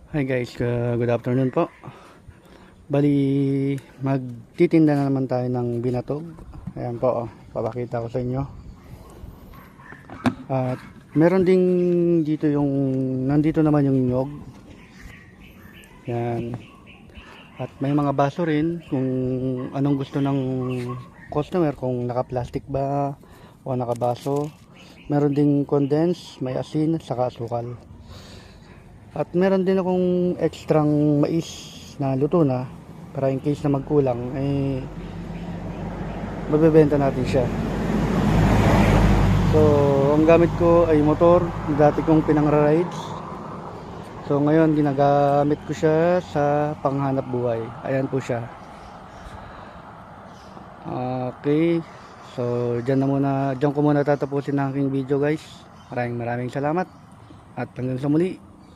Hi guys, good afternoon po. Bali, magtitinda na naman tayo ng binatog. Ayan po, papakita ko sa inyo. At meron ding dito nandito naman yung nyog. Yan. At may mga baso rin kung anong gusto ng customer, kung naka-plastic ba o naka-baso. Meron ding condense, may asin, saka asukal. At meron din akong extrang mais na luto na para in case na magkulang mabebenta natin siya. So ang gamit ko ay motor, dati kong pinang-rides. So ngayon ginagamit ko siya sa panghanap buhay. Ayan po siya. Okay. So diyan ko muna tatapusin ang aking video guys. Maraming salamat at hanggang sa muli.